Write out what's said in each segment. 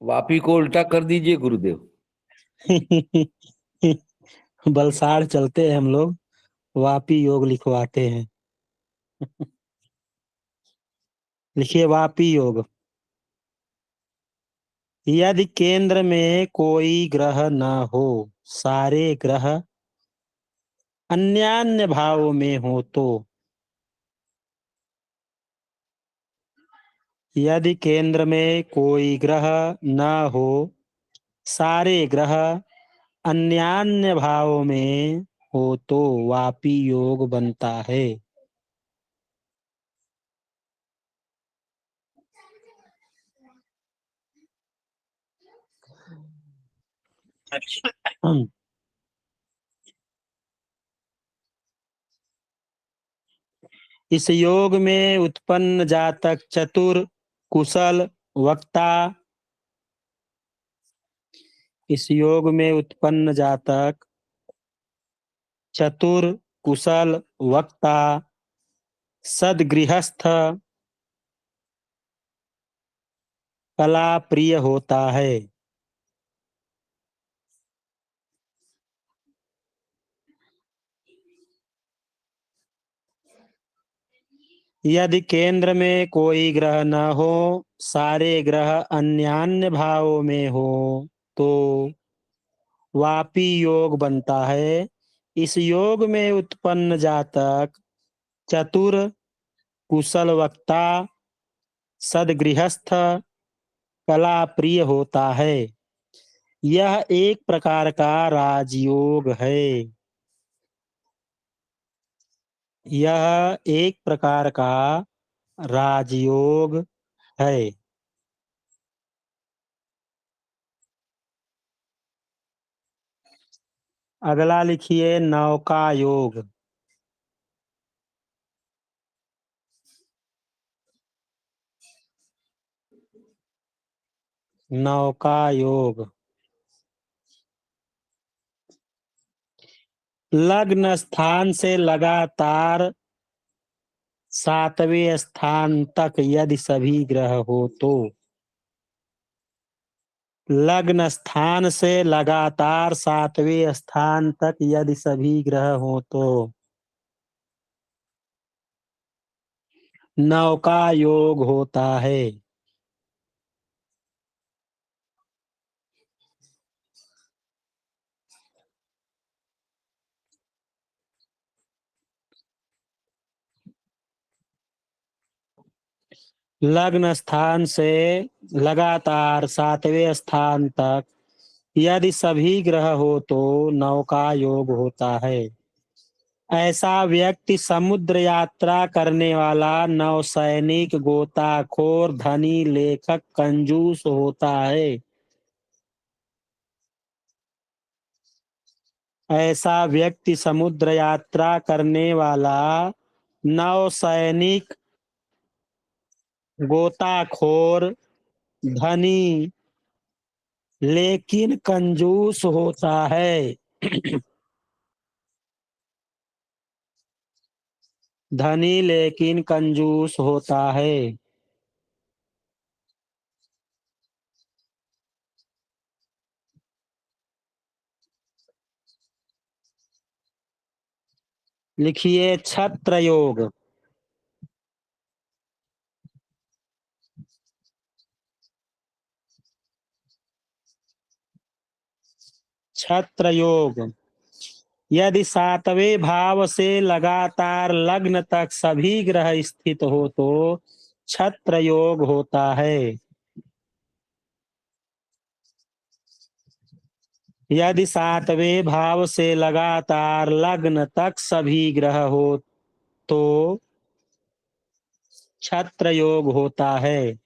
वापी को उल्टा कर दीजिए गुरुदेव। बलसाड़ चलते हैं हम लोग, वापी योग लिखवाते हैं। लिखिए वापी योग। यदि केंद्र में कोई ग्रह न हो, सारे ग्रह अन्यान्य भाव में हो तो। यदि केंद्र में कोई ग्रह न हो, सारे ग्रह अन्यान्य भाव में हो तो वापी योग बनता है। इस योग में उत्पन्न जातक चतुर, कुशल, वक्ता। इस योग में उत्पन्न जातक चतुर, कुशल, वक्ता, सद्गृहस्थ, कला प्रिय होता है। यदि केंद्र में कोई ग्रह न हो, सारे ग्रह अन्यान्य भाव में हो तो वापी योग बनता है। इस योग में उत्पन्न जातक चतुर, कुशल, वक्ता, सद्गृहस्थ, कला प्रिय होता है। यह एक प्रकार का राजयोग है। यह एक प्रकार का राजयोग है। अगला लिखिए नौका योग। नौका योग। लग्न स्थान से लगातार 7वें स्थान तक यदि सभी ग्रह हो तो। लग्न स्थान से लगातार 7वें स्थान तक यदि सभी ग्रह हो तो नौका योग होता है। लग्न स्थान से लगातार 7वें स्थान तक यदि सभी ग्रह हो तो नौका योग होता है। ऐसा व्यक्ति समुद्र यात्रा करने वाला नौसैनिक, गोताखोर, धनी, लेखक, कंजूस होता है। ऐसा व्यक्ति समुद्र यात्रा करने वाला नौसैनिक, गोताखोर, धनी, लेकिन कंजूस होता है। धनी लेकिन कंजूस होता है। लिखिए छत्र योग। छत्र योग। यदि 7वें भाव से लगातार लग्न तक सभी ग्रह स्थित हो तो छत्र योग होता है। यदि 7वें भाव से लगातार लग्न तक सभी ग्रह हो तो छत्र योग होता है।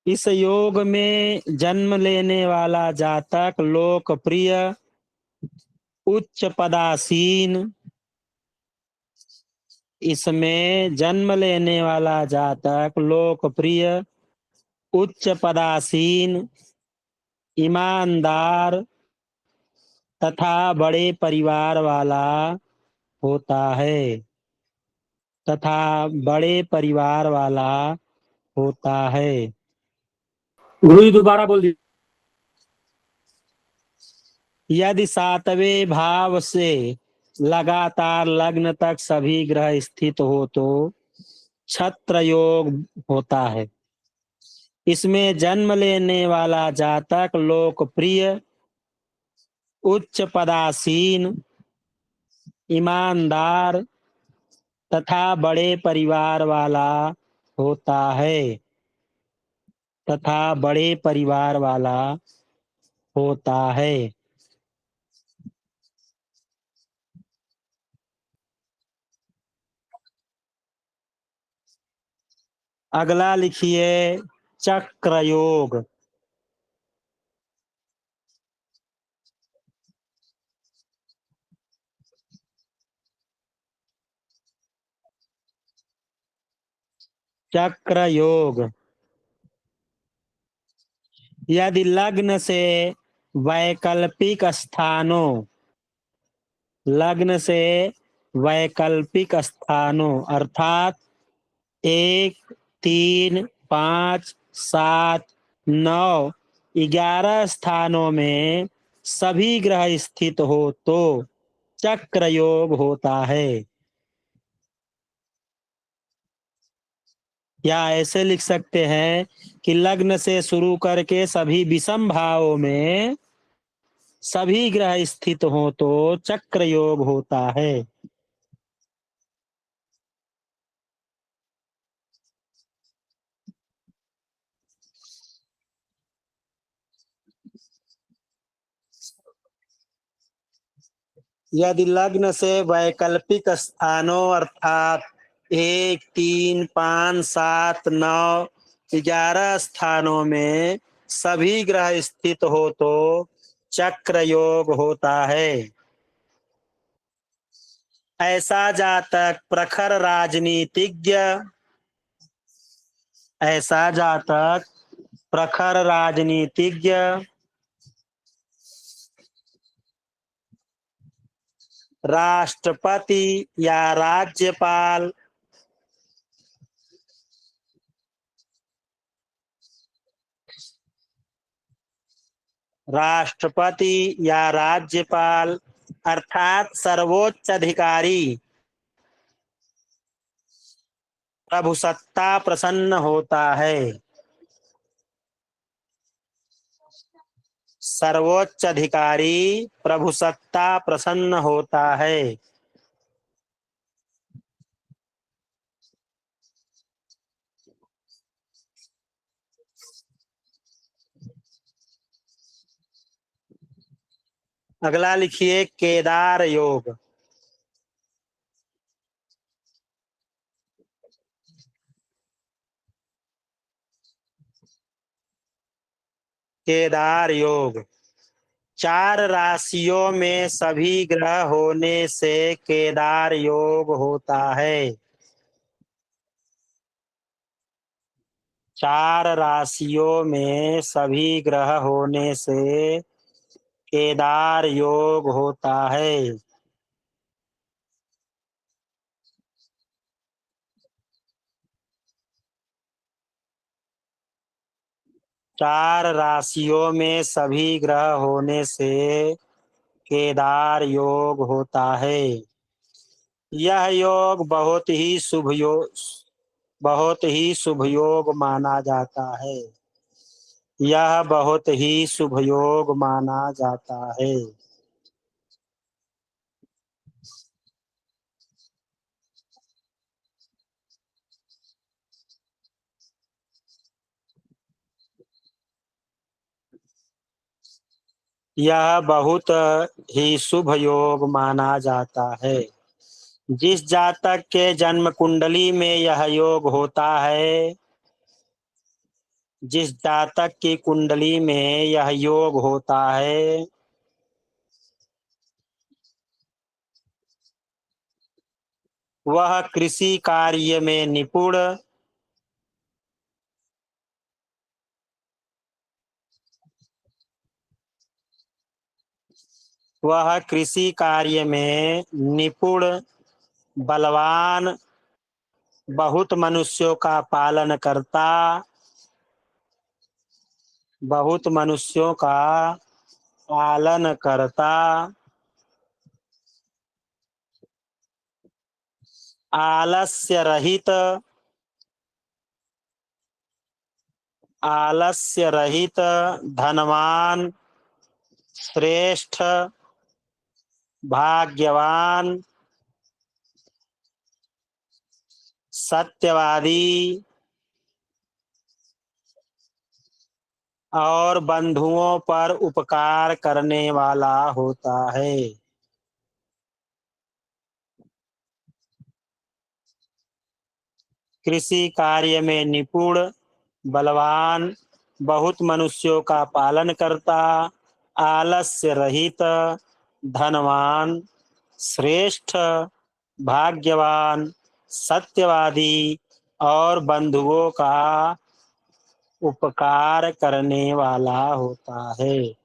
इस योग में जन्म लेने वाला जातक लोकप्रिय, उच्च पदासीन। इसमें जन्म लेने वाला जातक लोकप्रिय, उच्च पदासीन, ईमानदार, तथा बड़े परिवार वाला होता है। तथा बड़े परिवार वाला होता है। गुरु जी दोबारा बोल दीजिए। यदि सातवें भाव से लगातार लग्न तक सभी ग्रह स्थित हो तो छत्र योग होता है। इसमें जन्म लेने वाला जातक लोकप्रिय, उच्च पदासीन, ईमानदार तथा बड़े परिवार वाला होता है। तथा बड़े परिवार वाला होता है। अगला लिखिए चक्र योग। चक्र योग यदि लग्न से वैकल्पिक स्थानों लग्न से वैकल्पिक स्थानों अर्थात 1, 3, 5, 7, 9, 11 स्थानों में सभी ग्रह स्थित हो तो चक्र योग होता है। या ऐसे लिख सकते हैं कि लग्न से शुरू करके सभी विषम भावों में सभी ग्रह स्थित हो तो चक्र योग होता है। यदि लग्न से वैकल्पिक स्थानों अर्थात 1, 3, 5, 7, 9, 11 स्थानों में सभी ग्रह स्थित हो तो चक्र योग होता है। ऐसा जातक प्रखर राजनीतिज्ञ ऐसा जातक प्रखर राजनीतिज्ञ, राष्ट्रपति या राज्यपाल, राष्ट्रपति या राज्यपाल अर्थात सर्वोच्च अधिकारी प्रभुसत्ता प्रसन्न होता है। सर्वोच्च अधिकारी प्रभुसत्ता प्रसन्न होता है। अगला लिखिए केदार योग। केदार योग 4 राशियों में सभी ग्रह होने से केदार योग होता है। 4 राशियों में सभी ग्रह होने से केदार योग होता है। चार राशियों में सभी ग्रह होने से केदार योग होता है। यह योग बहुत ही शुभ योग माना जाता है। यह बहुत ही शुभ योग माना जाता है। यह बहुत ही शुभ योग माना जाता है। जिस जातक के जन्म कुंडली में यह योग होता है, जिस जातक की कुंडली में यह योग होता है, वह कृषि कार्य में निपुण, वह कृषि कार्य में निपुण, बलवान, बहुत मनुष्यों का पालन करता, बहुत मनुष्यों का पालन करता, आलस्य रहित, धनवान, श्रेष्ठ, भाग्यवान, सत्यवादी और बंधुओं पर उपकार करने वाला होता है। कृषि कार्य में निपुण, बलवान, बहुत मनुष्यों का पालन करता, आलस्य रहित, धनवान, श्रेष्ठ, भाग्यवान, सत्यवादी और बंधुओं का उपकार करने वाला होता है।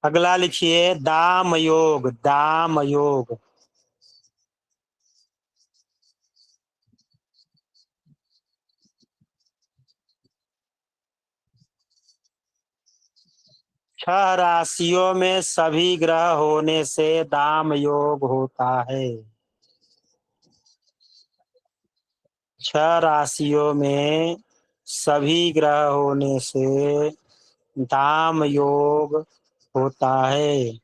अगला लिखिए दाम योग। दाम योग छह राशियों में सभी ग्रह होने से दाम योग होता है। छह राशियों में सभी ग्रह होने से दाम योग होता है।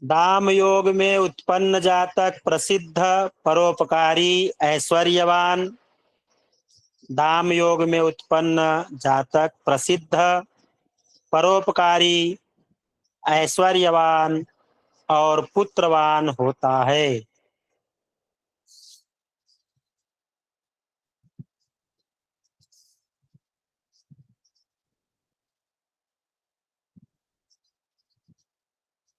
दाम योग में उत्पन्न जातक प्रसिद्ध, परोपकारी, ऐश्वर्यवान। दाम योग में उत्पन्न जातक प्रसिद्ध, परोपकारी, ऐश्वर्यवान और पुत्रवान होता है।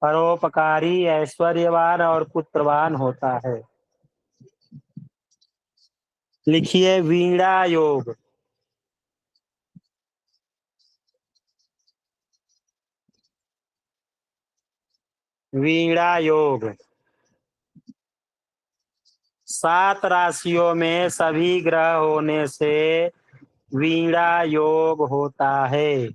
परोपकारी, ऐश्वर्यवान और पुत्रवान होता है। लिखिए वीणा योग। वीणा योग 7 राशियों में सभी ग्रह होने से वीणा योग होता है।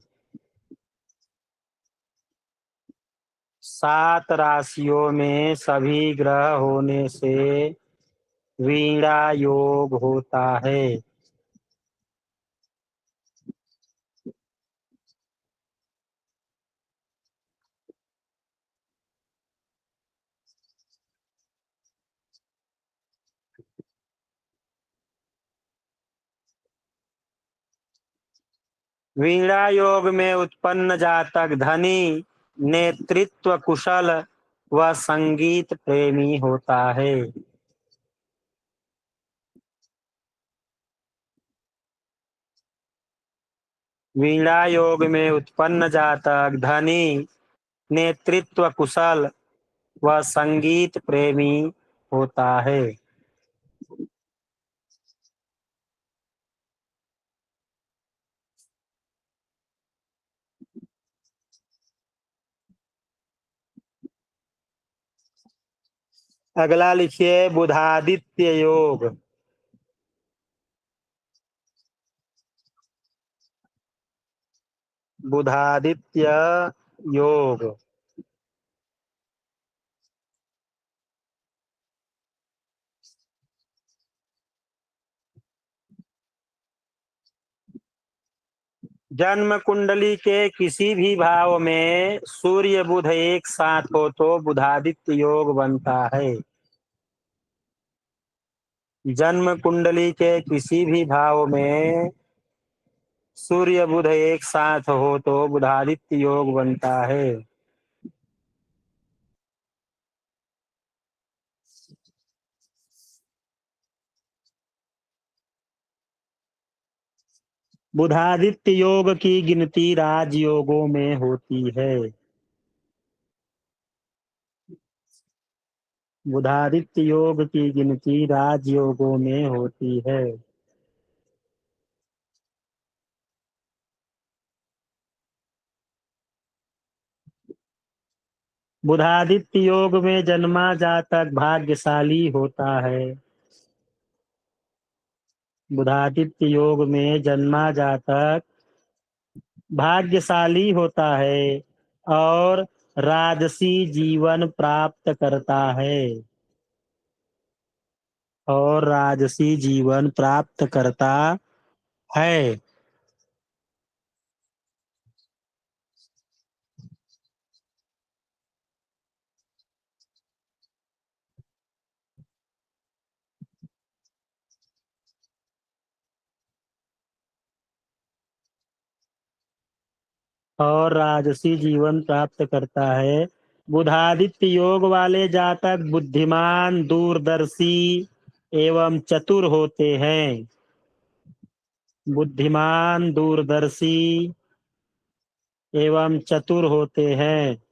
7 राशियों में सभी ग्रह होने से वीणा योग होता है। वीणा योग में उत्पन्न जातक धनी, नेतृत्व कुशल व संगीत प्रेमी होता है। वीणा योग में उत्पन्न जातक धनी, नेतृत्व कुशल व संगीत प्रेमी होता है। अगला लिखिए बुधादित्य योग। बुधादित्य योग जन्म कुंडली के किसी भी भाव में सूर्य बुध एक साथ हो तो बुधादित्य योग बनता है। जन्म कुंडली के किसी भी भाव में सूर्य बुध एक साथ हो तो बुधादित्य योग बनता है। बुधादित्य योग की गिनती राजयोगों में होती है। बुधादित्य योग की गिनती राजयोगों में होती है। बुधादित्य योग में जन्मा जातक भाग्यशाली होता है। बुधादित्य योग में जन्मा जातक भाग्यशाली होता है और राजसी जीवन प्राप्त करता है। और राजसी जीवन प्राप्त करता है। और राजसी जीवन प्राप्त करता है। बुधादित्य योग वाले जातक बुद्धिमान, दूरदर्शी एवं चतुर होते हैं। बुद्धिमान, दूरदर्शी एवं चतुर होते हैं।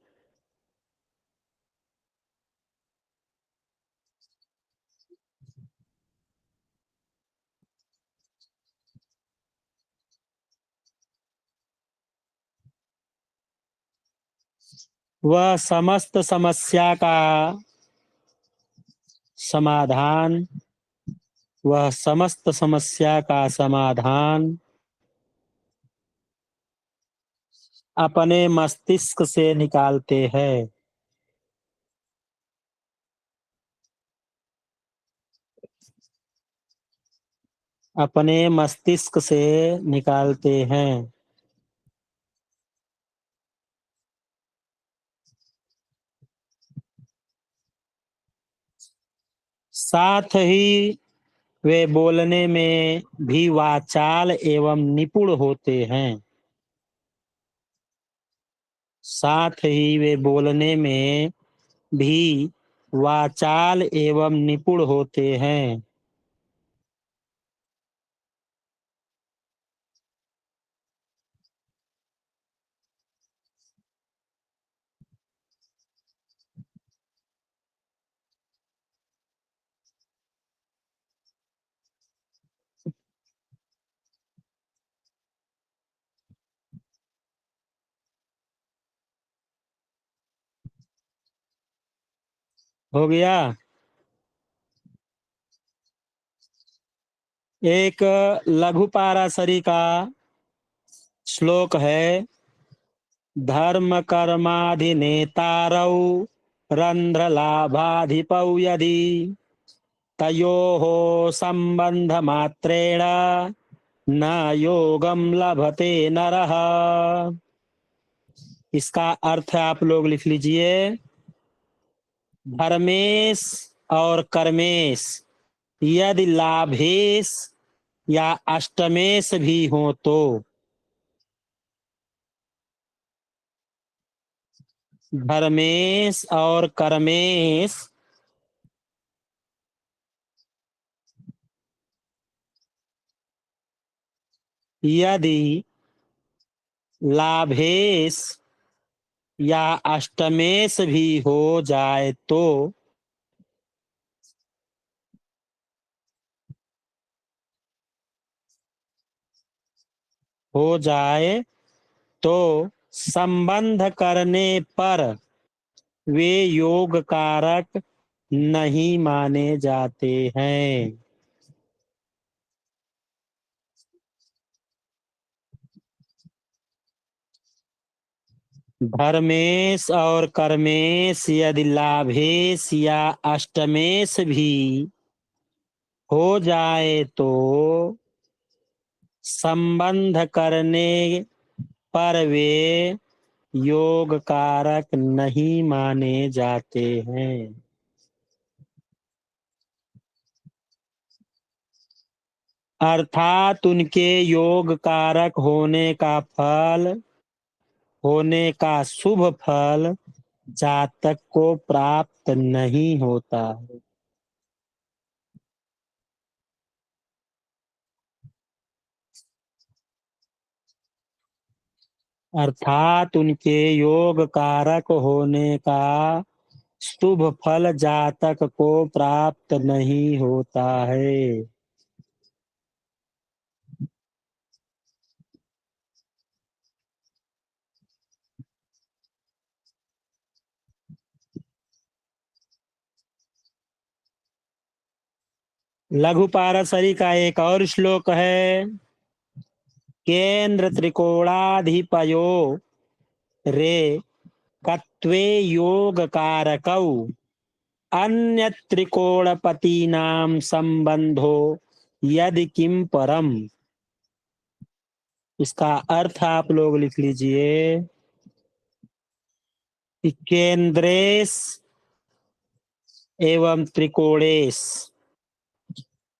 वह समस्त समस्या का समाधान वह समस्त समस्या का समाधान अपने मस्तिष्क से निकालते हैं। अपने मस्तिष्क से निकालते हैं। साथ ही वे बोलने में भी वाचाल एवं निपुण होते हैं। साथ ही वे बोलने में भी वाचाल एवं निपुण होते हैं। हो गया। एक लघु पाराशरी का श्लोक है। धर्म कर्माधिनेतारौ रंध्र लाभाधिपौ यदि तयोः संबंध मात्रेण न योगम लभते नरः। इसका अर्थ आप लोग लिख लीजिए। धर्मेश और कर्मेश यदि लाभेश या अष्टमेश भी हो तो धर्मेश और कर्मेश यदि लाभेश या अष्टमेश भी हो जाए तो तो संबंध करने पर वे योग कारक नहीं माने जाते हैं। धर्मेश और कर्मेश यदि लाभेश या अष्टमेश भी हो जाए तो संबंध करने पर वे योग कारक नहीं माने जाते हैं। अर्थात उनके योग कारक होने का शुभ फल जातक को प्राप्त नहीं होता है। अर्थात उनके योग कारक होने का शुभ फल जातक को प्राप्त नहीं होता है। लघु पारसरी का एक और श्लोक है, केंद्र त्रिकोणाधिपयो रे कत्वे योग कारकौ अन्य त्रिकोणपतीनाम संबंधो यदि किम परम। इसका अर्थ आप लोग लिख लीजिए कि केंद्रेश एवं त्रिकोणेश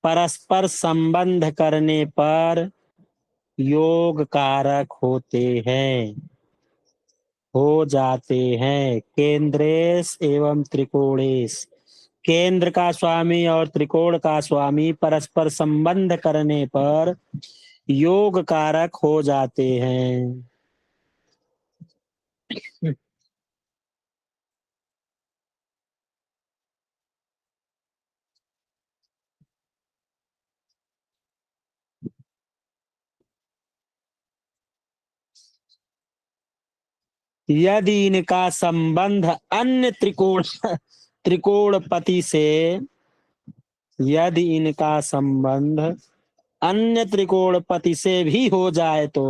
परस्पर संबंध करने पर योग कारक होते हैं, हो जाते हैं। केंद्रेश एवं त्रिकोणेश, केंद्र का स्वामी और त्रिकोण का स्वामी परस्पर संबंध करने पर योग कारक हो जाते हैं। यदि इनका संबंध अन्य त्रिकोणपति से, यदि इनका संबंध अन्य त्रिकोणपति से भी हो जाए तो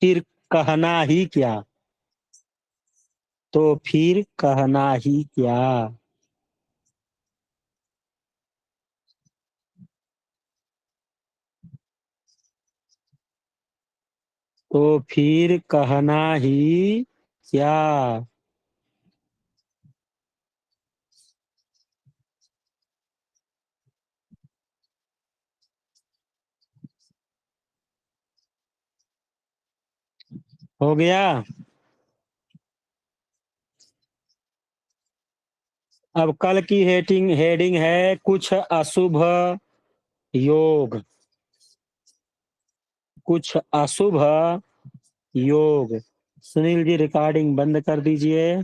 फिर कहना ही क्या, तो फिर कहना ही क्या। तो फिर कहना ही क्या। हो गया। अब कल की हेडिंग है कुछ अशुभ योग, कुछ अशुभ योग। सुनील जी रिकॉर्डिंग बंद कर दीजिए।